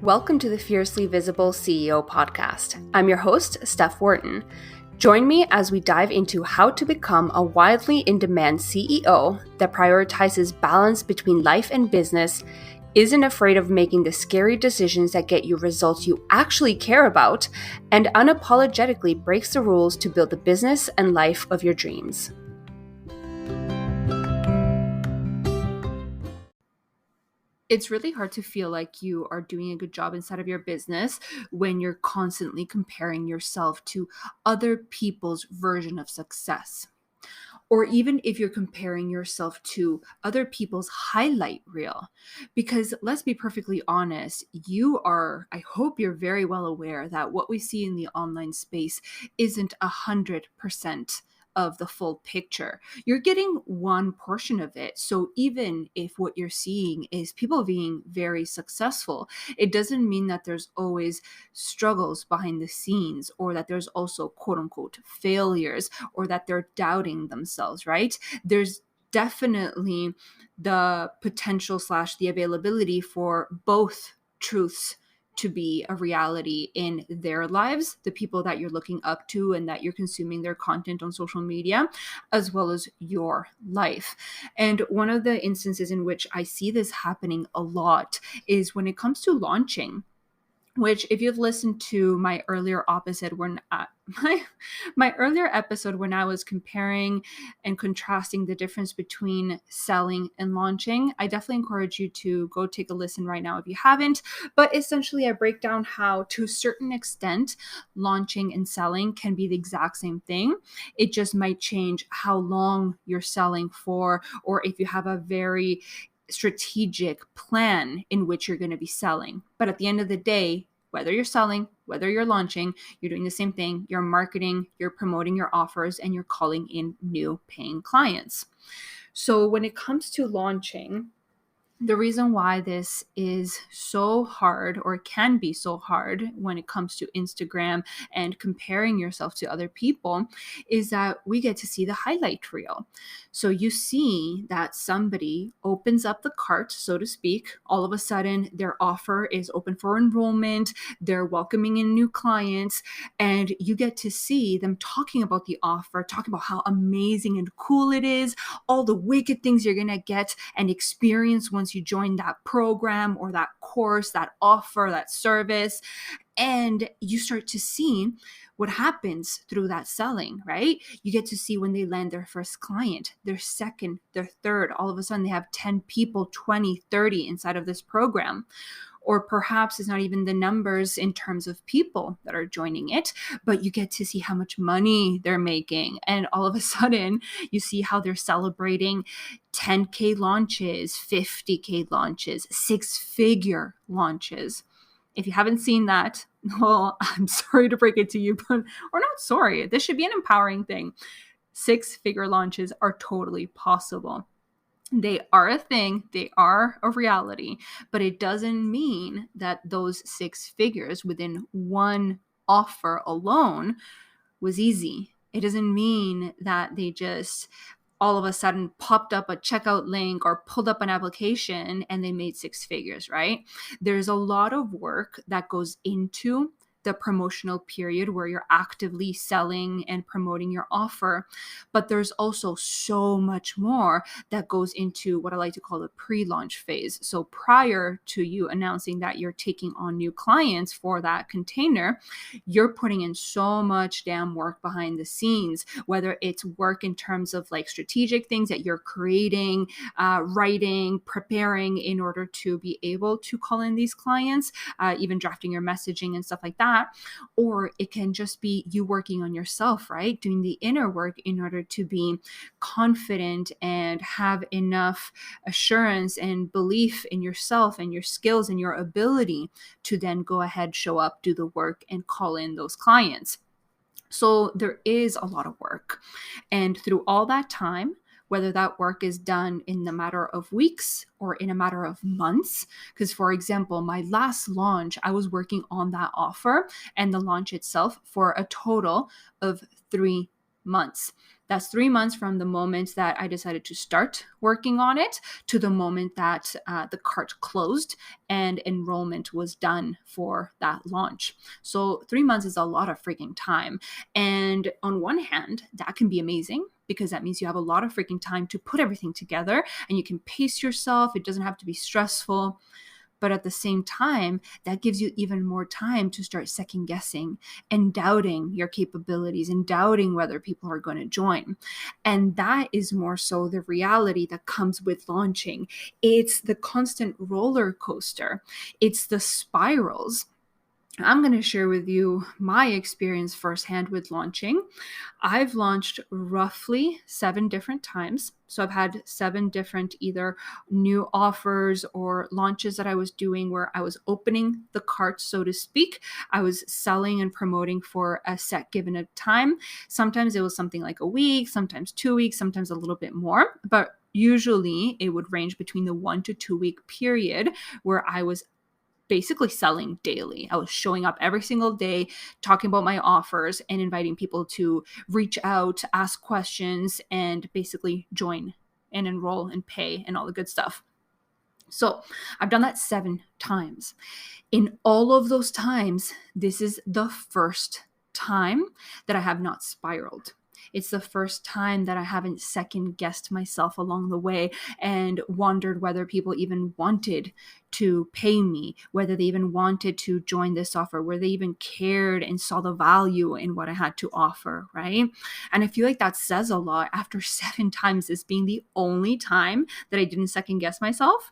Welcome to the Fiercely Visible CEO podcast. I'm your host, Steph Wharton. Join me as we dive into how to become a wildly in-demand CEO that prioritizes balance between life and business, isn't afraid of making the scary decisions that get you results you actually care about, and unapologetically breaks the rules to build the business and life of your dreams. It's really hard to feel like you are doing a good job inside of your business when you're constantly comparing yourself to other people's version of success. Or even if you're comparing yourself to other people's highlight reel. Because let's be perfectly honest, I hope you're very well aware that what we see in the online space isn't 100% of the full picture. You're getting one portion of it. So even if what you're seeing is people being very successful, it doesn't mean that there's always struggles behind the scenes, or that there's also quote unquote failures, or that they're doubting themselves, right? There's definitely the potential / the availability for both truths to be a reality in their lives, the people that you're looking up to and that you're consuming their content on social media, as well as your life. And one of the instances in which I see this happening a lot is when it comes to launching, which if you've listened to my earlier episode when my earlier episode when I was comparing and contrasting the difference between selling and launching, I definitely encourage you to go take a listen right now if you haven't. But essentially, I break down how, to a certain extent, launching and selling can be the exact same thing. It just might change how long you're selling for, or if you have a very strategic plan in which you're going to be selling. But at the end of the day, whether you're selling, whether you're launching, you're doing the same thing. You're marketing, you're promoting your offers, and you're calling in new paying clients. So when it comes to launching, the reason why this is so hard, or can be so hard when it comes to Instagram and comparing yourself to other people, is that we get to see the highlight reel. So you see that somebody opens up the cart, so to speak. All of a sudden, their offer is open for enrollment. They're welcoming in new clients, and you get to see them talking about the offer, talking about how amazing and cool it is, all the wicked things you're going to get and experience once you join that program or that course, that offer, that service. And you start to see what happens through that selling, right? You get to see when they land their first client, their second, their third. All of a sudden they have 10 people, 20, 30 inside of this program. Or perhaps it's not even the numbers in terms of people that are joining it, but you get to see how much money they're making. And all of a sudden, you see how they're celebrating 10K launches, 50K launches, 6-figure launches. If you haven't seen that, well, I'm sorry to break it to you, but or not sorry. This should be an empowering thing. 6-figure launches are totally possible. They are a thing, they are a reality, but it doesn't mean that those 6 figures within one offer alone was easy. It doesn't mean that they just all of a sudden popped up a checkout link or pulled up an application and they made 6 figures, right? There's a lot of work that goes into the promotional period where you're actively selling and promoting your offer. But there's also so much more that goes into what I like to call the pre-launch phase. So prior to you announcing that you're taking on new clients for that container, you're putting in so much damn work behind the scenes, whether it's work in terms of like strategic things that you're creating, writing, preparing in order to be able to call in these clients, even drafting your messaging and stuff like that. Or it can just be you working on yourself, right? Doing the inner work in order to be confident and have enough assurance and belief in yourself and your skills and your ability to then go ahead, show up, do the work, and call in those clients. So there is a lot of work. And through all that time, whether that work is done in the matter of weeks or in a matter of months. Because, for example, my last launch, I was working on that offer and the launch itself for a total of 3 months. That's 3 months from the moment that I decided to start working on it to the moment that the cart closed and enrollment was done for that launch. So 3 months is a lot of freaking time. And on one hand, that can be amazing because that means you have a lot of freaking time to put everything together and you can pace yourself. It doesn't have to be stressful. But at the same time, that gives you even more time to start second guessing and doubting your capabilities and doubting whether people are going to join. And that is more so the reality that comes with launching. It's the constant roller coaster, it's the spirals. I'm going to share with you my experience firsthand with launching. I've launched roughly 7 different times. So I've had 7 different either new offers or launches that I was doing where I was opening the cart, so to speak. I was selling and promoting for a set given of time. Sometimes it was something like a week, sometimes 2 weeks, sometimes a little bit more. But usually it would range between the 1 to 2 week period where I was basically selling daily. I was showing up every single day, talking about my offers and inviting people to reach out, ask questions, and basically join and enroll and pay and all the good stuff. So I've done that 7 times. In all of those times, this is the first time that I have not spiraled. It's the first time that I haven't second guessed myself along the way and wondered whether people even wanted to pay me, whether they even wanted to join this offer, whether they even cared and saw the value in what I had to offer, right? And I feel like that says a lot after 7 times, this being the only time that I didn't second guess myself.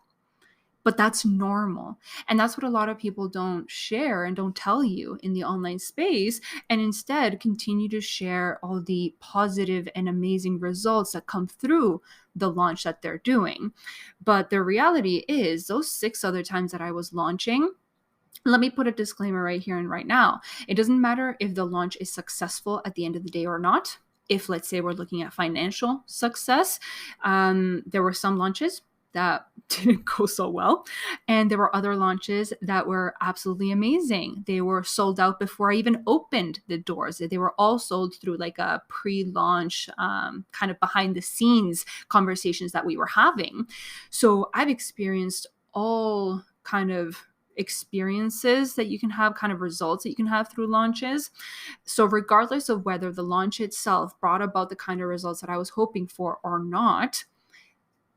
But that's normal. And that's what a lot of people don't share and don't tell you in the online space, and instead continue to share all the positive and amazing results that come through the launch that they're doing. But the reality is, those 6 other times that I was launching, let me put a disclaimer right here and right now. It doesn't matter if the launch is successful at the end of the day or not. If, let's say, we're looking at financial success, there were some launches that didn't go so well. And there were other launches that were absolutely amazing. They were sold out before I even opened the doors. They were all sold through like a pre-launch kind of behind the scenes conversations that we were having. So I've experienced all kind of experiences that you can have, kind of results that you can have through launches. So regardless of whether the launch itself brought about the kind of results that I was hoping for or not,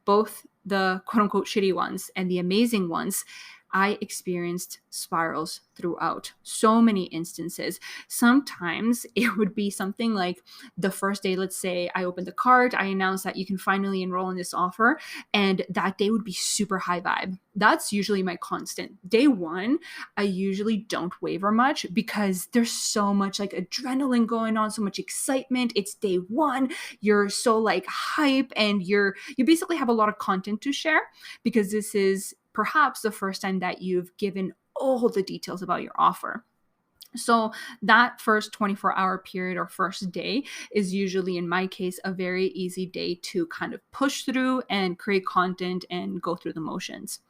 both the quote unquote shitty ones and the amazing ones, I experienced spirals throughout. So many instances. Sometimes it would be something like the first day, let's say I opened the cart, I announced that you can finally enroll in this offer, and that day would be super high vibe. That's usually my constant. Day 1, I usually don't waver much because there's so much like adrenaline going on, so much excitement. It's day 1. You're so like hype, and you basically have a lot of content to share because this is perhaps the first time that you've given all the details about your offer. So that first 24-hour period or first day is usually, in my case, a very easy day to kind of push through and create content and go through the motions.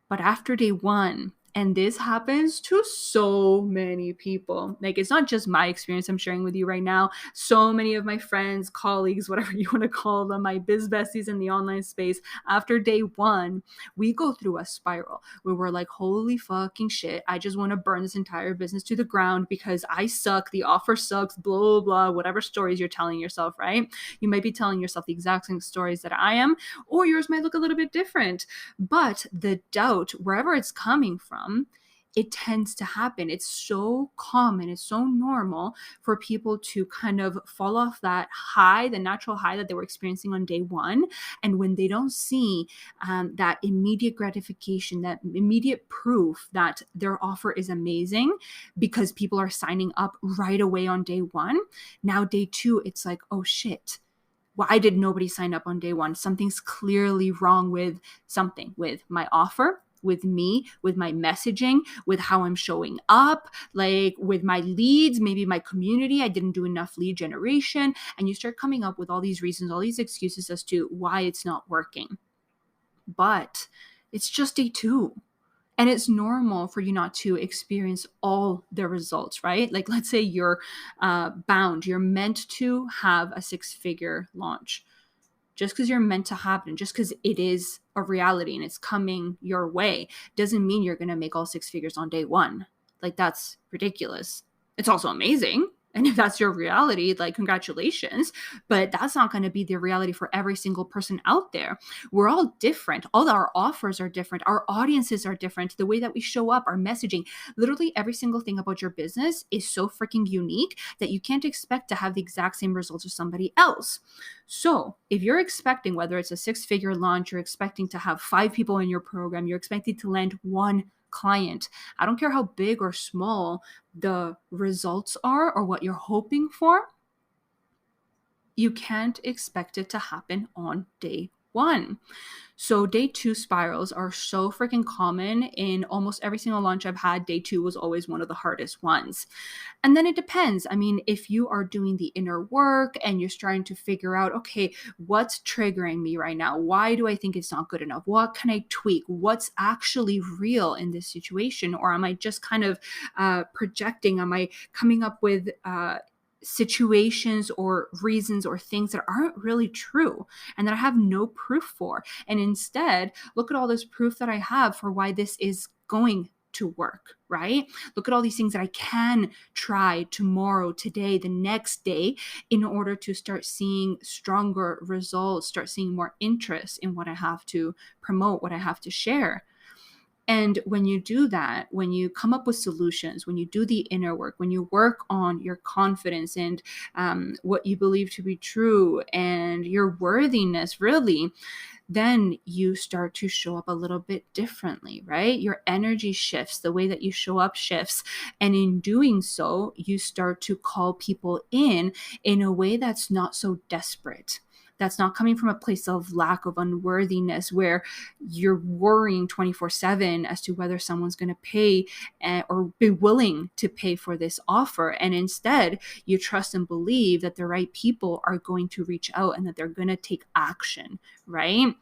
But after day 1, and this happens to so many people. Like, it's not just my experience I'm sharing with you right now. So many of my friends, colleagues, whatever you want to call them, my biz besties in the online space, after day 1, we go through a spiral where we're like, holy fucking shit, I just want to burn this entire business to the ground because I suck, the offer sucks, blah, blah, blah, whatever stories you're telling yourself, right? You might be telling yourself the exact same stories that I am, or yours might look a little bit different. But the doubt, wherever it's coming from, it tends to happen. It's so common, it's so normal for people to kind of fall off that high, the natural high that they were experiencing on day 1. And when they don't see that immediate gratification, that immediate proof that their offer is amazing because people are signing up right away on day 1, now day 2, it's like, oh shit, why did nobody sign up on day 1? Something's clearly wrong with something, with my offer, with me, with my messaging, with how I'm showing up, like with my leads, maybe my community, I didn't do enough lead generation. And you start coming up with all these reasons, all these excuses as to why it's not working. But it's just day 2. And it's normal for you not to experience all the results, right? Like, let's say you're you're meant to have a 6-figure launch. Just because you're meant to happen, just because it is a reality and it's coming your way, doesn't mean you're going to make all 6 figures on day one. Like, that's ridiculous. It's also amazing. And if that's your reality, like, congratulations. But that's not going to be the reality for every single person out there. We're all different. All our offers are different. Our audiences are different. The way that we show up, our messaging, literally every single thing about your business is so freaking unique that you can't expect to have the exact same results as somebody else. So if you're expecting, whether it's a 6-figure launch, you're expecting to have 5 people in your program, you're expecting to land 1 client, I don't care how big or small the results are or what you're hoping for, you can't expect it to happen on day 1. So day 2 spirals are so freaking common in almost every single launch I've had. Day 2 was always one of the hardest ones. And then it depends. I mean, if you are doing the inner work and you're starting to figure out, okay, what's triggering me right now? Why do I think it's not good enough? What can I tweak? What's actually real in this situation? Or am I just kind of projecting? Am I coming up with situations or reasons or things that aren't really true and that I have no proof for? And instead, look at all this proof that I have for why this is going to work, right? Look at all these things that I can try tomorrow, today, the next day, in order to start seeing stronger results, start seeing more interest in what I have to promote, what I have to share. And when you do that, when you come up with solutions, when you do the inner work, when you work on your confidence and what you believe to be true and your worthiness, really, then you start to show up a little bit differently, right? Your energy shifts, the way that you show up shifts. And in doing so, you start to call people in a way that's not so desperate. That's not coming from a place of lack of unworthiness where you're worrying 24/7 as to whether someone's going to pay or be willing to pay for this offer. And instead, you trust and believe that the right people are going to reach out and that they're going to take action, right?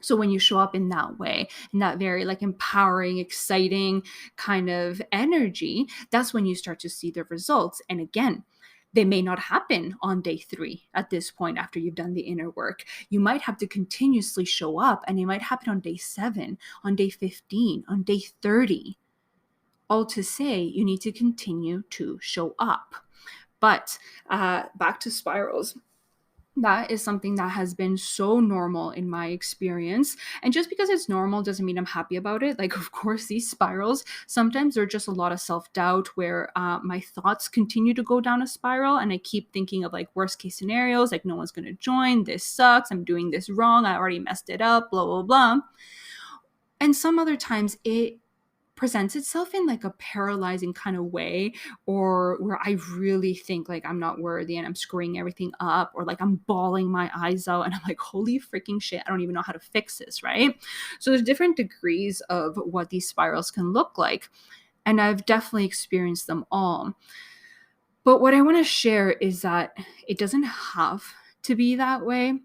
So when you show up in that way, in that very like empowering, exciting kind of energy, that's when you start to see the results. And again, they may not happen on day 3 at this point after you've done the inner work. You might have to continuously show up, and it might happen on day 7, on day 15, on day 30. All to say, you need to continue to show up. But back to spirals. That is something that has been so normal in my experience. And just because it's normal doesn't mean I'm happy about it. Like, of course, these spirals, sometimes they're just a lot of self-doubt where my thoughts continue to go down a spiral. And I keep thinking of like worst case scenarios, like no one's going to join. This sucks. I'm doing this wrong. I already messed it up, blah, blah, blah. And some other times it presents itself in like a paralyzing kind of way, or where I really think like I'm not worthy and I'm screwing everything up, or like I'm bawling my eyes out and I'm like, holy freaking shit, I don't even know how to fix this, right? So there's different degrees of what these spirals can look like, and I've definitely experienced them all. But what I want to share is that it doesn't have to be that way,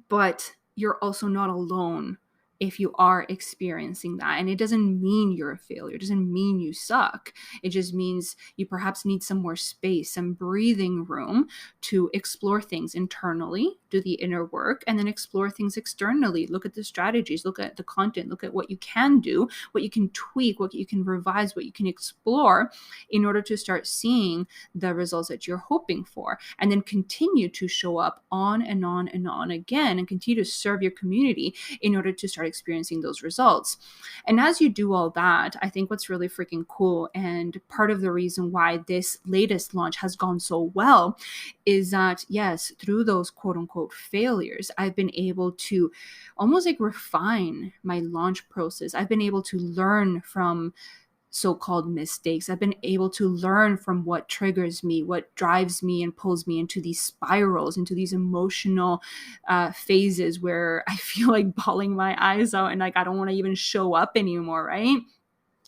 but you're also not alone if you are experiencing that. And it doesn't mean you're a failure. It doesn't mean you suck. It just means you perhaps need some more space, some breathing room to explore things internally, do the inner work, and then explore things externally. Look at the strategies, look at the content, look at what you can do, what you can tweak, what you can revise, what you can explore in order to start seeing the results that you're hoping for. And then continue to show up on and on and on again, and continue to serve your community in order to start experiencing those results. And as you do all that, I think what's really freaking cool, and part of the reason why this latest launch has gone so well, is that yes, through those quote unquote failures, I've been able to almost like refine my launch process. I've been able to learn from so-called mistakes. I've been able to learn from what triggers me, what drives me and pulls me into these spirals, into these emotional phases where I feel like bawling my eyes out and like I don't want to even show up anymore, right?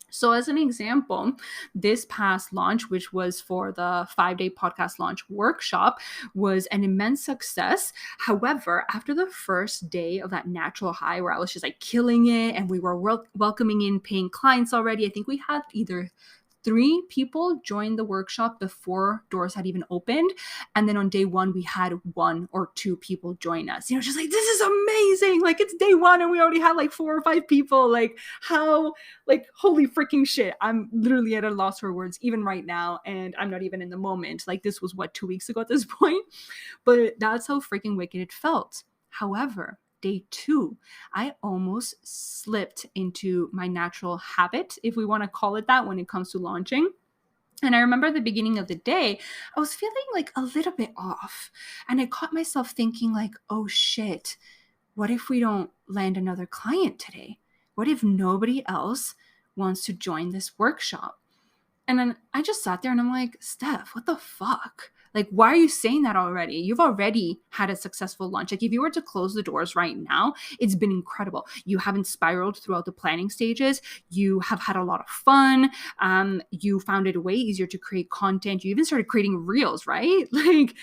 So as an example, this past launch, which was for the 5-day podcast launch workshop, was an immense success. However, after the first day of that natural high where I was just like killing it and we were welcoming in paying clients already, I think we had either 3 people join the workshop before doors had even opened. And then on day 1, we had 1 or 2 people join us. Just like, this is amazing. Like, it's day 1 and we already had like 4 or 5 people. Like, how, like, holy freaking shit. I'm literally at a loss for words even right now. And I'm not even in the moment. Like, this was 2 weeks ago at this point. But that's how freaking wicked it felt. However, day 2, I almost slipped into my natural habit, if we want to call it that, when it comes to launching. And I remember at the beginning of the day, I was feeling like a little bit off. And I caught myself thinking like, oh shit, what if we don't land another client today? What if nobody else wants to join this workshop? And then I just sat there and I'm like, Steph, what the fuck? Like, why are you saying that already? You've already had a successful launch. Like, if you were to close the doors right now, it's been incredible. You haven't spiraled throughout the planning stages. You have had a lot of fun. You found it way easier to create content. You even started creating reels, right? Like,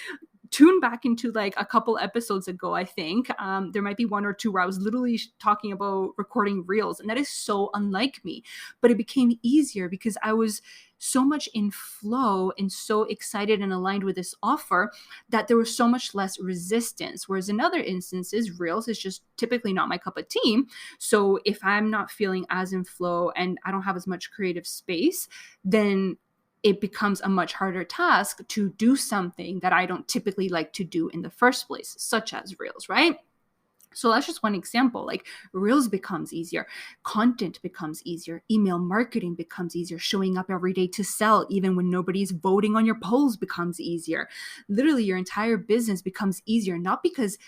tune back into like a couple episodes ago, I think there might be 1 or 2 where I was literally talking about recording reels, and that is so unlike me. But it became easier because I was so much in flow and so excited and aligned with this offer that there was so much less resistance. Whereas in other instances, reels is just typically not my cup of tea. So if I'm not feeling as in flow and I don't have as much creative space, then it becomes a much harder task to do something that I don't typically like to do in the first place, such as reels, right? So that's just one example. Like, reels becomes easier, content becomes easier, email marketing becomes easier, showing up every day to sell even when nobody's voting on your polls becomes easier. Literally, your entire business becomes easier, not because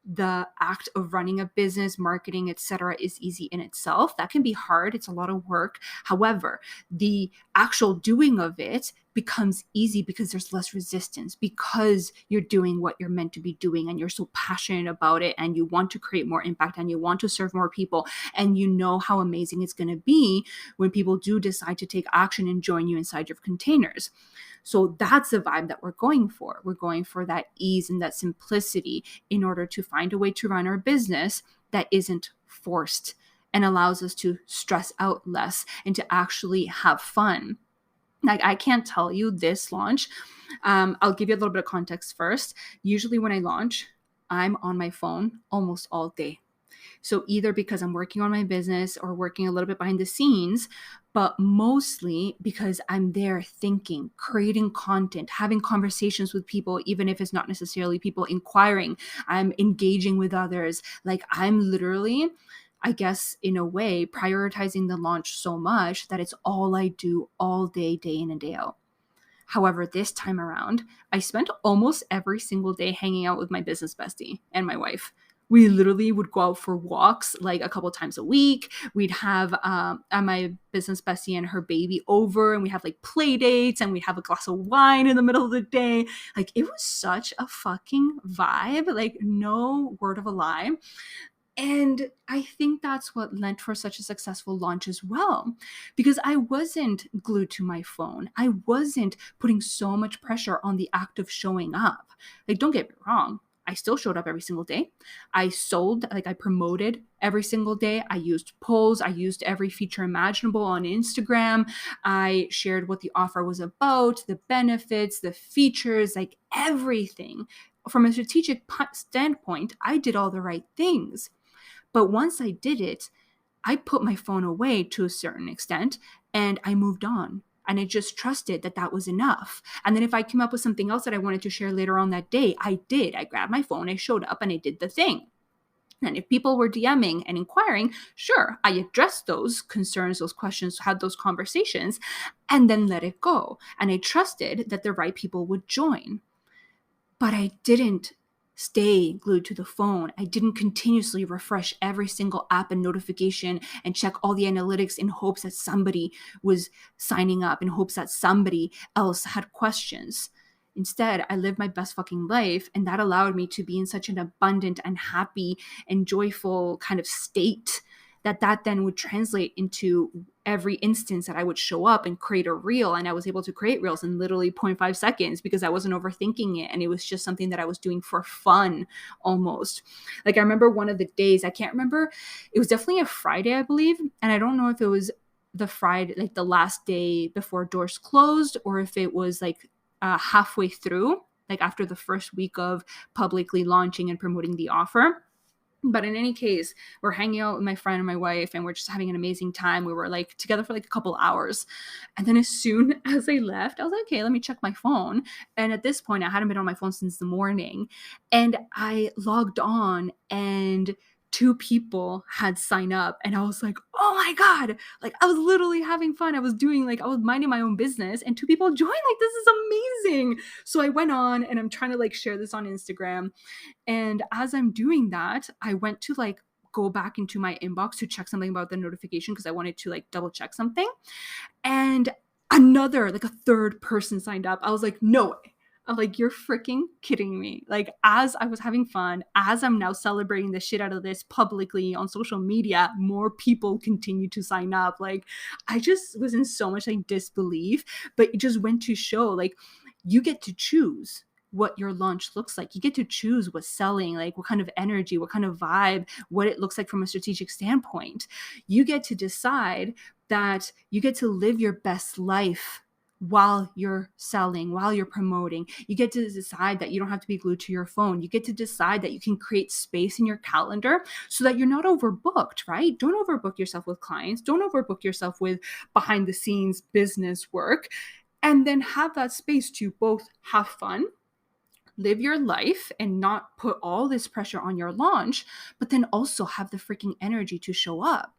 the act of running a business, marketing, etc., is easy in itself. That can be hard. It's a lot of work. However, the actual doing of it becomes easy because there's less resistance, because you're doing what you're meant to be doing and you're so passionate about it and you want to create more impact and you want to serve more people, and you know how amazing it's going to be when people do decide to take action and join you inside your containers. So that's the vibe that we're going for. We're going for that ease and that simplicity in order to find a way to run our business that isn't forced and allows us to stress out less and to actually have fun. Like, I can't tell you this launch. I'll give you a little bit of context first. Usually when I launch, I'm on my phone almost all day. So either because I'm working on my business or working a little bit behind the scenes, but mostly because I'm there thinking, creating content, having conversations with people, even if it's not necessarily people inquiring. I'm engaging with others. Like, I'm literally, I guess, in a way, prioritizing the launch so much that it's all I do all day, day in and day out. However, this time around, I spent almost every single day hanging out with my business bestie and my wife. We literally would go out for walks like a couple times a week. We'd have my business bestie and her baby over, and we have like play dates, and we'd have a glass of wine in the middle of the day. Like, it was such a fucking vibe, like, no word of a lie. And I think that's what lent for such a successful launch as well, because I wasn't glued to my phone. I wasn't putting so much pressure on the act of showing up. Like, don't get me wrong. I still showed up every single day. I sold, like, I promoted every single day. I used polls. I used every feature imaginable on Instagram. I shared what the offer was about, the benefits, the features, like everything. From a strategic standpoint, I did all the right things. But once I did it, I put my phone away to a certain extent and I moved on. And I just trusted that that was enough. And then if I came up with something else that I wanted to share later on that day, I did. I grabbed my phone, I showed up, and I did the thing. And if people were DMing and inquiring, sure, I addressed those concerns, those questions, had those conversations, and then let it go. And I trusted that the right people would join. But I didn't stay glued to the phone. I didn't continuously refresh every single app and notification and check all the analytics in hopes that somebody was signing up, in hopes that somebody else had questions. Instead, I lived my best fucking life, and that allowed me to be in such an abundant and happy and joyful kind of state that then would translate into every instance that I would show up and create a reel. And I was able to create reels in literally 0.5 seconds because I wasn't overthinking it. And it was just something that I was doing for fun almost. Like I remember one of the days, I can't remember, it was definitely a Friday, I believe. And I don't know if it was the Friday, like the last day before doors closed, or if it was like halfway through, like after the first week of publicly launching and promoting the offer. But in any case, we're hanging out with my friend and my wife, and we're just having an amazing time. We were like together for like a couple hours. And then as soon as I left, I was like, okay, let me check my phone. And at this point, I hadn't been on my phone since the morning. And I logged on, and two people had signed up. And I was like, oh my God. Like I was literally having fun. I was minding my own business, and two people joined. Like, this is amazing. So I went on, and I'm trying to like share this on Instagram. And as I'm doing that, I went to like go back into my inbox to check something about the notification because I wanted to like double check something. And another, like a third person signed up. I was like, no way. I'm like, you're freaking kidding me. Like, as I was having fun, as I'm now celebrating the shit out of this publicly on social media, more people continue to sign up. Like, I just was in so much like disbelief, but it just went to show like you get to choose what your launch looks like. You get to choose what's selling, like what kind of energy, what kind of vibe, what it looks like from a strategic standpoint. You get to decide that you get to live your best life while you're selling, while you're promoting. You get to decide that you don't have to be glued to your phone. You get to decide that you can create space in your calendar so that you're not overbooked, right? Don't overbook yourself with clients. Don't overbook yourself with behind the scenes business work. And then have that space to both have fun, live your life, and not put all this pressure on your launch, but then also have the freaking energy to show up.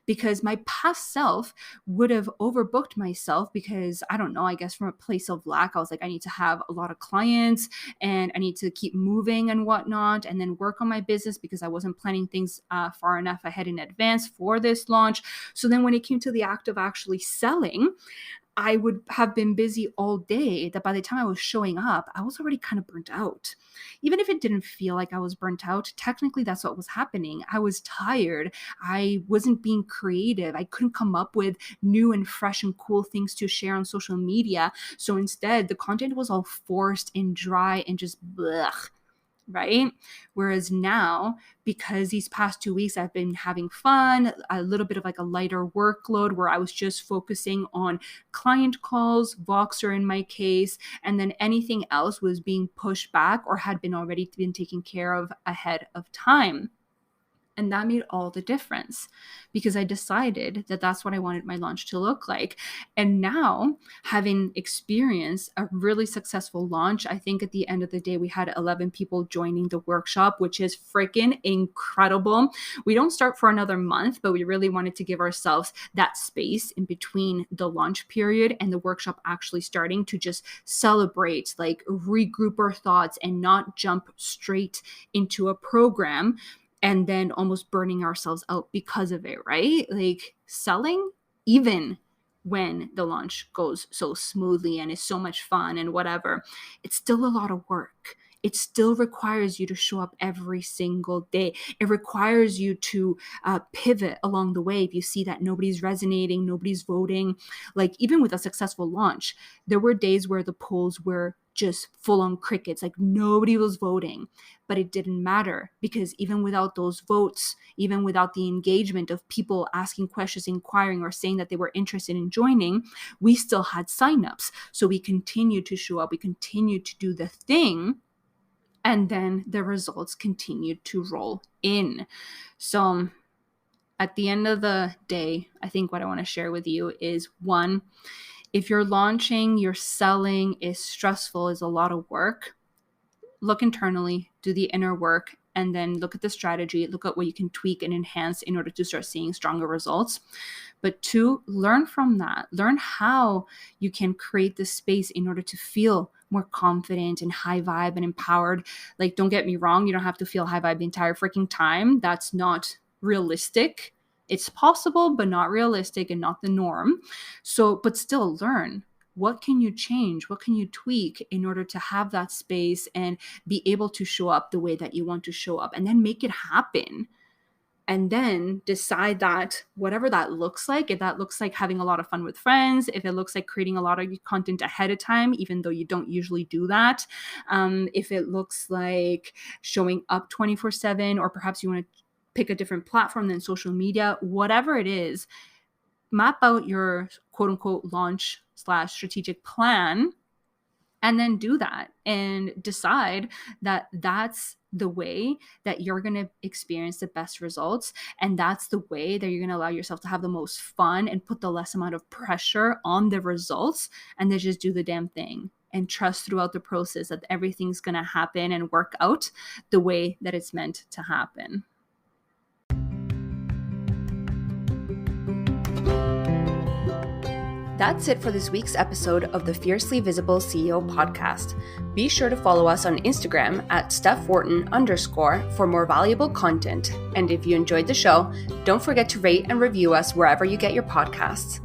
Because my past self would have overbooked myself because, I don't know, I guess from a place of lack, I was like, I need to have a lot of clients and I need to keep moving and whatnot, and then work on my business because I wasn't planning things far enough ahead in advance for this launch. So then when it came to the act of actually selling, I would have been busy all day that by the time I was showing up, I was already kind of burnt out. Even if it didn't feel like I was burnt out, technically that's what was happening. I was tired. I wasn't being creative. I couldn't come up with new and fresh and cool things to share on social media. So instead, the content was all forced and dry and just blech. Right? Whereas now, because these past 2 weeks I've been having fun, a little bit of like a lighter workload where I was just focusing on client calls, Voxer in my case, and then anything else was being pushed back or had been already been taken care of ahead of time. And that made all the difference because I decided that that's what I wanted my launch to look like. And now, having experienced a really successful launch, I think at the end of the day, we had 11 people joining the workshop, which is freaking incredible. We don't start for another month, but we really wanted to give ourselves that space in between the launch period and the workshop actually starting to just celebrate, like regroup our thoughts and not jump straight into a program and then almost burning ourselves out because of it, right? Like selling, even when the launch goes so smoothly and is so much fun and whatever, it's still a lot of work. It still requires you to show up every single day. It requires you to pivot along the way. If you see that nobody's resonating, nobody's voting, like even with a successful launch, there were days where the polls were just full on crickets, like nobody was voting. But it didn't matter because even without those votes, even without the engagement of people asking questions, inquiring, or saying that they were interested in joining, we still had signups. So we continued to show up, we continued to do the thing, and then the results continued to roll in. So at the end of the day, I think what I want to share with you is one, if you're launching, you're selling is stressful, is a lot of work, look internally, do the inner work, and then look at the strategy, look at what you can tweak and enhance in order to start seeing stronger results. But two, learn from that. Learn how you can create this space in order to feel more confident and high vibe and empowered. Like, don't get me wrong, you don't have to feel high vibe the entire freaking time. That's not realistic. It's possible, but not realistic and not the norm. So, but still learn. What can you change? What can you tweak in order to have that space and be able to show up the way that you want to show up, and then make it happen? And then decide that whatever that looks like, if that looks like having a lot of fun with friends, if it looks like creating a lot of content ahead of time, even though you don't usually do that, if it looks like showing up 24/7, or perhaps you want to pick a different platform than social media, whatever it is, map out your quote unquote launch / strategic plan, and then do that and decide that that's the way that you're going to experience the best results. And that's the way that you're going to allow yourself to have the most fun and put the less amount of pressure on the results, and then just do the damn thing and trust throughout the process that everything's going to happen and work out the way that it's meant to happen. That's it for this week's episode of the Fiercely Visible CEO podcast. Be sure to follow us on Instagram at StephWharton_ for more valuable content. And if you enjoyed the show, don't forget to rate and review us wherever you get your podcasts.